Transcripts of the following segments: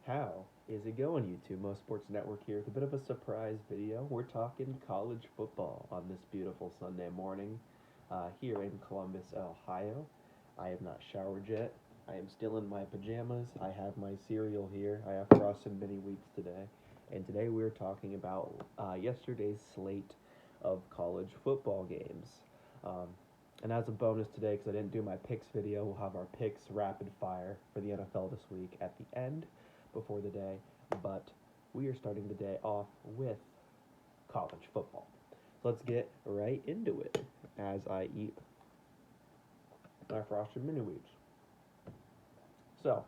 How is it going, YouTube? Most Sports Network here with a bit of a surprise video. We're talking college football on this beautiful Sunday morning here in Columbus, Ohio. I have not showered yet. I am still in my pajamas. I have my cereal here. I have frosted mini wheats today. And today we're talking about yesterday's slate of college football games. Um, and as a bonus today, because I didn't do my picks video, we'll have our picks rapid fire for the NFL this week at the end before the day, but we are starting the day off with college football. Let's get right into it as I eat my frosted mini wheats. So,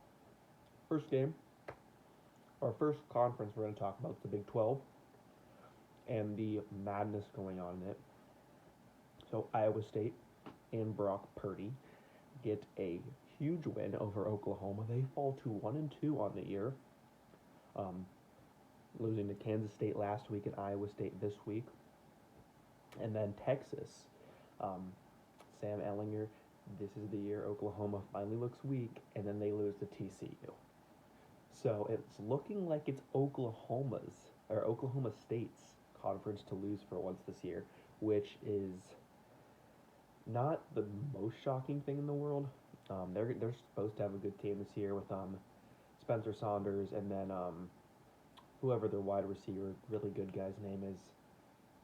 first game, our first conference we're going to talk about is the Big 12 and the madness going on in it. So, Iowa State and Brock Purdy get a huge win over Oklahoma. They fall to 1-2 on the year, losing to Kansas State last week and Iowa State this week. And then Texas, Sam Ehlinger, this is the year Oklahoma finally looks weak, and then they lose to TCU. So it's looking like it's Oklahoma State's conference to lose for once this year, which is not the most shocking thing in the world. They're supposed to have a good team this year with Spencer Saunders and then whoever their wide receiver, really good guy's name is.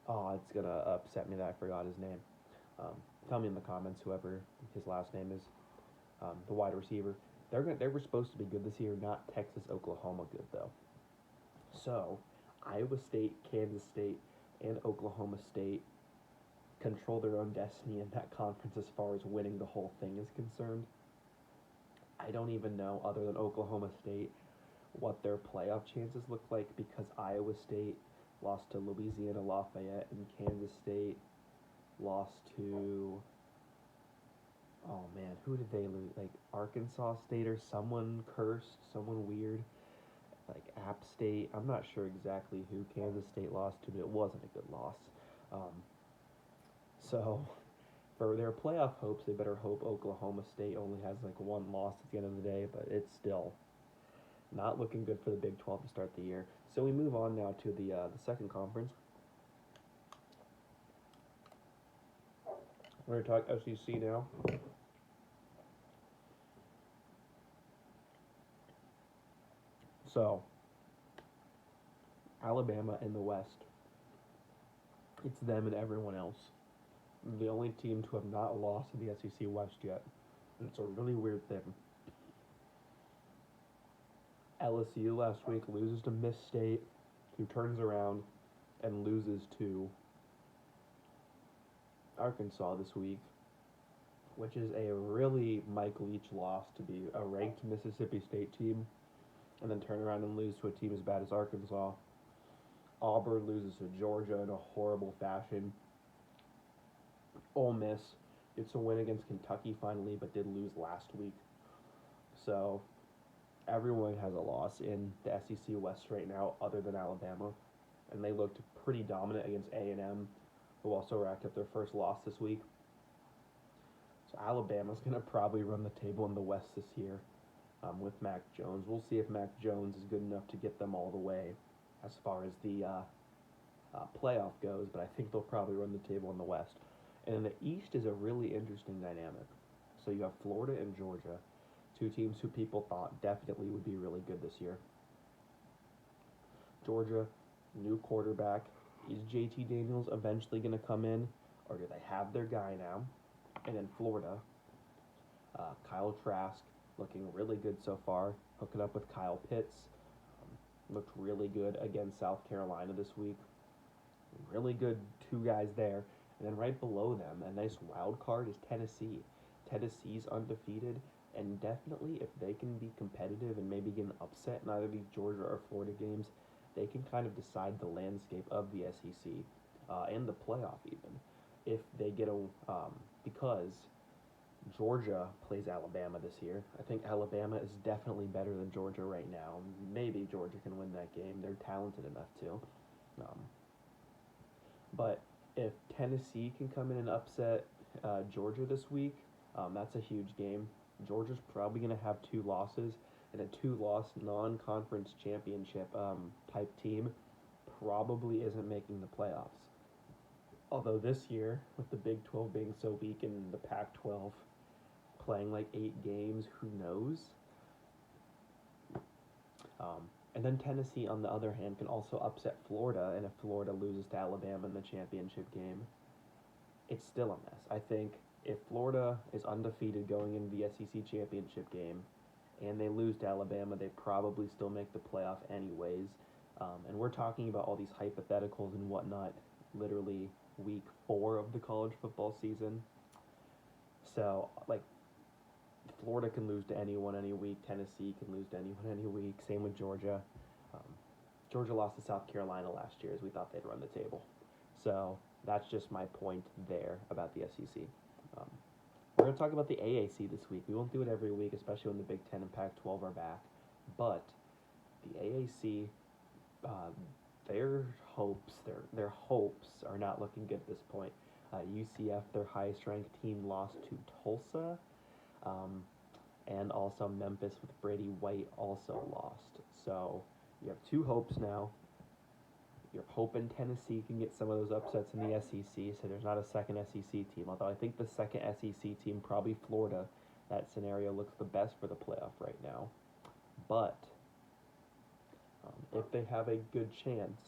Oh, it's gonna upset me that I forgot his name. Tell me in the comments whoever his last name is. The wide receiver. They were supposed to be good this year, not Texas, Oklahoma good though. So Iowa State, Kansas State, and Oklahoma State control their own destiny in that conference as far as winning the whole thing is concerned. I don't even know, other than Oklahoma State, what their playoff chances look like because Iowa State lost to Louisiana Lafayette and Kansas State lost to, oh man, who did they lose? Like Arkansas State or someone cursed, someone weird, like App State. I'm not sure exactly who Kansas State lost to, but it wasn't a good loss. So for their playoff hopes, they better hope Oklahoma State only has like one loss at the end of the day, but it's still not looking good for the Big 12 to start the year. So we move on now to the second conference. We're going to talk SEC now. So, Alabama in the West. It's them and everyone else. The only team to have not lost in the SEC West yet. And it's a really weird thing. LSU last week loses to Miss State, who turns around and loses to Arkansas this week, which is a really Mike Leach loss to be a ranked Mississippi State team and then turn around and lose to a team as bad as Arkansas. Auburn loses to Georgia in a horrible fashion. Ole Miss gets a win against Kentucky finally, but did lose last week. So everyone has a loss in the SEC West right now other than Alabama. And they looked pretty dominant against A&M, who also racked up their first loss this week. So Alabama's going to probably run the table in the West this year with Mac Jones. We'll see if Mac Jones is good enough to get them all the way as far as the playoff goes, but I think they'll probably run the table in the West. And in the East is a really interesting dynamic. So you have Florida and Georgia, two teams who people thought definitely would be really good this year. Georgia, new quarterback. Is JT Daniels eventually going to come in, or do they have their guy now? And in Florida, Kyle Trask looking really good so far, hooking up with Kyle Pitts. Looked really good against South Carolina this week. Really good two guys there. And then right below them, a nice wild card is Tennessee. Tennessee's undefeated, and definitely if they can be competitive and maybe get an upset in either these Georgia or Florida games, they can kind of decide the landscape of the SEC and the playoff even. If they get because Georgia plays Alabama this year. I think Alabama is definitely better than Georgia right now. Maybe Georgia can win that game. They're talented enough to. But if Tennessee can come in and upset Georgia this week, that's a huge game. Georgia's probably going to have two losses. and a two-loss non-conference championship type team probably isn't making the playoffs. Although this year, with the Big 12 being so weak and the Pac 12 playing like 8 games, who knows? And then Tennessee, on the other hand, can also upset Florida, and if Florida loses to Alabama in the championship game, it's still a mess. I think if Florida is undefeated going into the SEC championship game, and they lose to Alabama, they probably still make the playoff anyways. And we're talking about all these hypotheticals and whatnot, literally week 4 of the college football season. So, like, Florida can lose to anyone any week. Tennessee can lose to anyone any week. Same with Georgia. Um, Georgia lost to South Carolina last year as we thought they'd run the table. So that's just my point there about the SEC. Um, we're going to talk about the AAC this week. We won't do it every week, especially when the Big Ten and Pac-12 are back. But the AAC, their hopes are not looking good at this point. UCF, their highest-ranked team, lost to Tulsa. And also Memphis with Brady White also lost. So you have 2 hopes now. You're hoping Tennessee can get some of those upsets in the SEC, so there's not a second SEC team. Although I think the second SEC team, probably Florida, that scenario looks the best for the playoff right now. But if they have a good chance,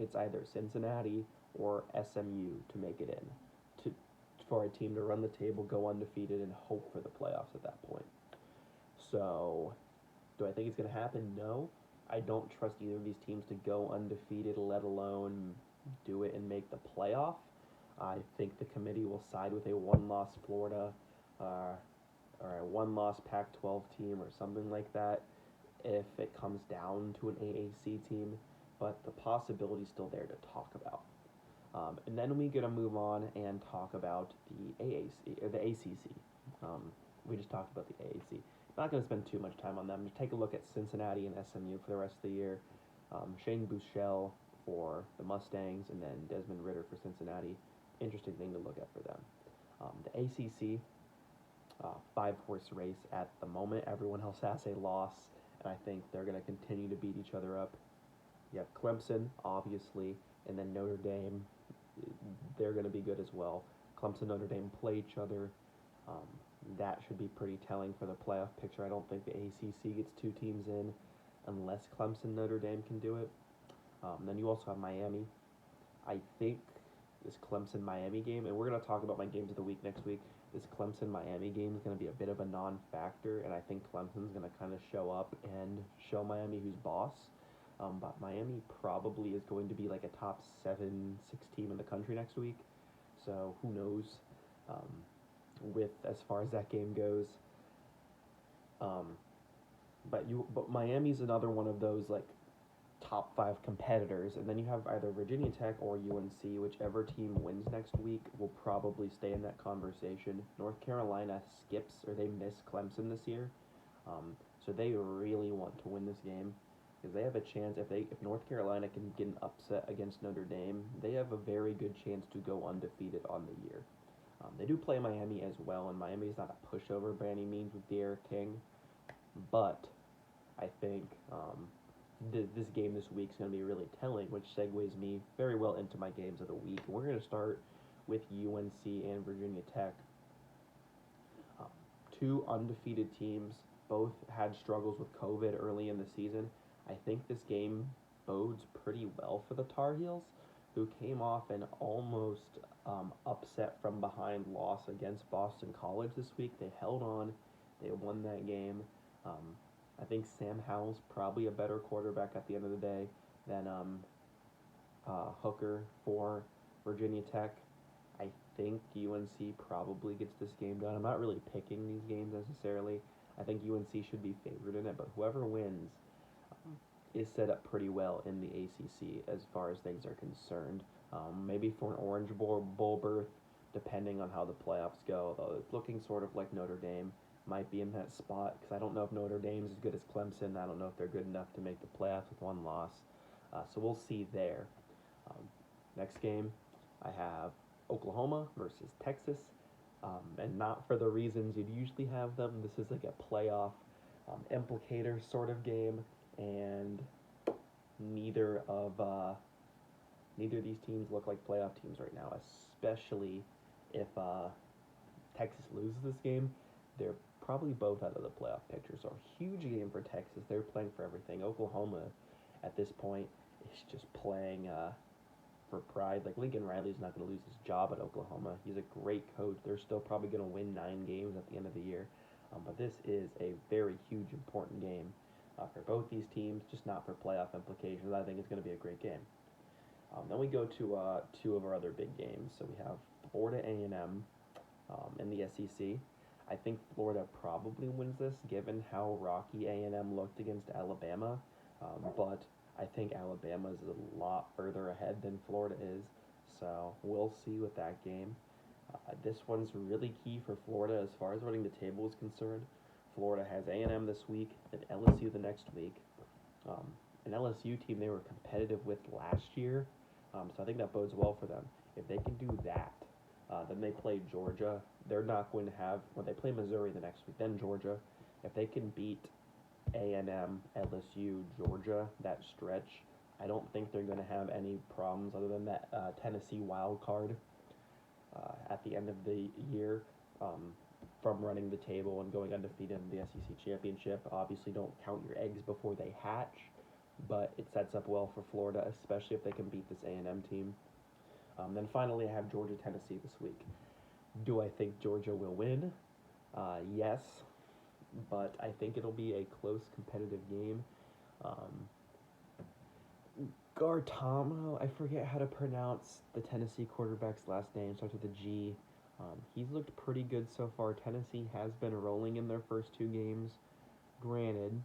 it's either Cincinnati or SMU to make it in, for a team to run the table, go undefeated, and hope for the playoffs at that point. So, do I think it's going to happen? No. I don't trust either of these teams to go undefeated, let alone do it and make the playoff. I think the committee will side with a one-loss Florida or a one-loss Pac-12 team or something like that if it comes down to an AAC team, but the possibility is still there to talk about. And then we get to move on and talk about the AAC or the ACC. We just talked about the AAC. I'm not going to spend too much time on them. Just take a look at Cincinnati and SMU for the rest of the year. Shane Buechele for the Mustangs, and then Desmond Ridder for Cincinnati. Interesting thing to look at for them. The ACC, 5-horse race at the moment. Everyone else has a loss, and I think they're going to continue to beat each other up. You have Clemson, obviously, and then Notre Dame. They're going to be good as well. Clemson and Notre Dame play each other. That should be pretty telling for the playoff picture. I don't think the ACC gets 2 teams in unless Clemson Notre Dame can do it. Then you also have Miami. I think this Clemson-Miami game, and we're going to talk about my games of the week next week, this Clemson-Miami game is going to be a bit of a non-factor, and I think Clemson's going to kind of show up and show Miami who's boss. But Miami probably is going to be like a top 7-6 team in the country next week. So who knows with as far as that game goes. But Miami's another one of those like top 5 competitors, and then you have either Virginia Tech or UNC. Whichever team wins next week will probably stay in that conversation. North Carolina skips or they miss Clemson this year, so they really want to win this game. Because they have a chance, if North Carolina can get an upset against Notre Dame, they have a very good chance to go undefeated on the year. They do play Miami as well, and Miami is not a pushover by any means with D'Eriq King, but I think this game this week is going to be really telling, which segues me very well into my games of the week. We're going to start with UNC and Virginia Tech. 2 undefeated teams, both had struggles with COVID early in the season. I think this game bodes pretty well for the Tar Heels, who came off an almost upset from behind loss against Boston College this week. They held on. They won that game. I think Sam Howell's probably a better quarterback at the end of the day than Hooker for Virginia Tech. I think UNC probably gets this game done. I'm not really picking these games necessarily. I think UNC should be favored in it, but whoever wins is set up pretty well in the ACC as far as things are concerned. Maybe for an Orange Bowl berth, depending on how the playoffs go, though it's looking sort of like Notre Dame might be in that spot, because I don't know if Notre Dame's as good as Clemson. I don't know if they're good enough to make the playoffs with 1 loss. So we'll see there. Next game, I have Oklahoma versus Texas, and not for the reasons you'd usually have them. This is like a playoff implicator sort of game, and neither of neither of these teams look like playoff teams right now, especially if Texas loses this game. They're probably both out of the playoff picture. So a huge game for Texas. They're playing for everything. Oklahoma, at this point, is just playing for pride. Like, Lincoln Riley's not going to lose his job at Oklahoma. He's a great coach. They're still probably going to win 9 games at the end of the year. But this is a very huge, important game for both these teams, just not for playoff implications. I think it's going to be a great game. Then we go to 2 of our other big games. So we have Florida A&M in the SEC. I think Florida probably wins this, given how rocky A&M looked against Alabama. But I think Alabama is a lot further ahead than Florida is. So we'll see with that game. This one's really key for Florida as far as running the table is concerned. Florida has A&M this week and LSU the next week. An LSU team they were competitive with last year, so I think that bodes well for them. If they can do that, then they play Georgia. They're not going to have, when they play Missouri the next week, then Georgia. If they can beat A&M, LSU, Georgia, that stretch, I don't think they're going to have any problems other than that Tennessee wild card at the end of the year from running the table and going undefeated in the SEC championship. Obviously, don't count your eggs before they hatch, but it sets up well for Florida, especially if they can beat this A&M team. Then finally, I have Georgia, Tennessee this week. Do I think Georgia will win? Yes, but I think it'll be a close, competitive game. Gartamo, I forget how to pronounce the Tennessee quarterback's last name, starts with a G. He's looked pretty good so far. Tennessee has been rolling in their first 2 games. Granted,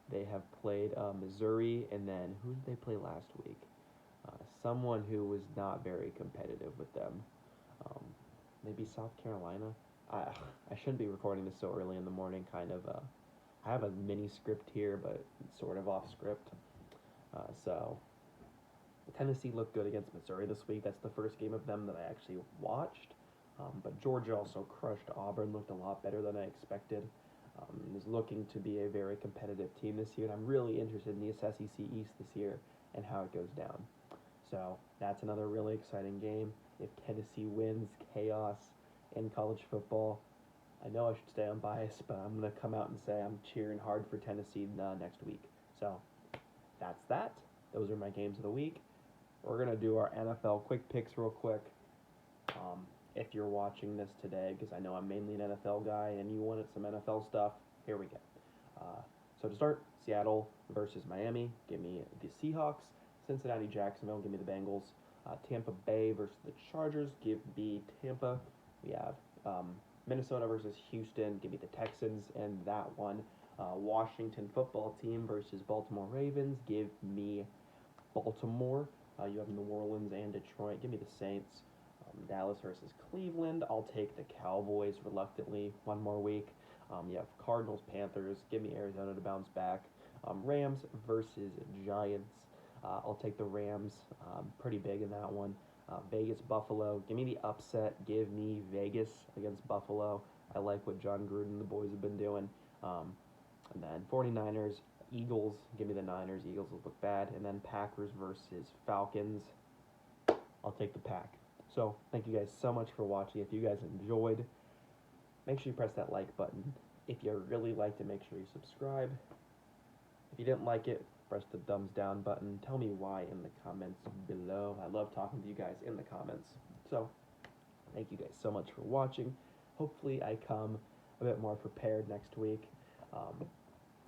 they have played Missouri, and then who did they play last week? Someone who was not very competitive with them. Maybe South Carolina? I shouldn't be recording this so early in the morning, kind of. I have a mini script here, but it's sort of off script. So Tennessee looked good against Missouri this week. That's the first game of them that I actually watched. But Georgia also crushed Auburn, looked a lot better than I expected. Is looking to be a very competitive team this year, and I'm really interested in the SEC East this year and how it goes down. So that's another really exciting game. If Tennessee wins, chaos in college football. I know I should stay unbiased, but I'm going to come out and say I'm cheering hard for Tennessee next week. So that's that. Those are my games of the week. We're going to do our NFL quick picks real quick. If you're watching this today, because I know I'm mainly an NFL guy and you wanted some NFL stuff, here we go. So to start, Seattle versus Miami, give me the Seahawks. Cincinnati, Jacksonville, give me the Bengals. Tampa Bay versus the Chargers, give me Tampa. We have Minnesota versus Houston, give me the Texans and that one. Washington football team versus Baltimore Ravens, give me Baltimore. You have New Orleans and Detroit, give me the Saints. Dallas versus Cleveland, I'll take the Cowboys reluctantly one more week. You have Cardinals, Panthers, give me Arizona to bounce back. Rams versus Giants, I'll take the Rams, pretty big in that one. Vegas, Buffalo, give me the upset, give me Vegas against Buffalo. I like what John Gruden and the boys have been doing. And then 49ers, Eagles, give me the Niners. Eagles will look bad. And then Packers versus Falcons, I'll take the Pack. So thank you guys so much for watching. If you guys enjoyed, make sure you press that like button. If you really liked it, make sure you subscribe. If you didn't like it, press the thumbs down button. Tell me why in the comments below. I love talking to you guys in the comments. So thank you guys so much for watching. Hopefully I come a bit more prepared next week.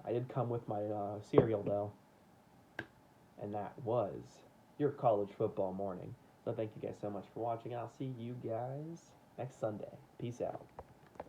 I did come with my cereal though, and that was your college football morning. So thank you guys so much for watching. I'll see you guys next Sunday. Peace out.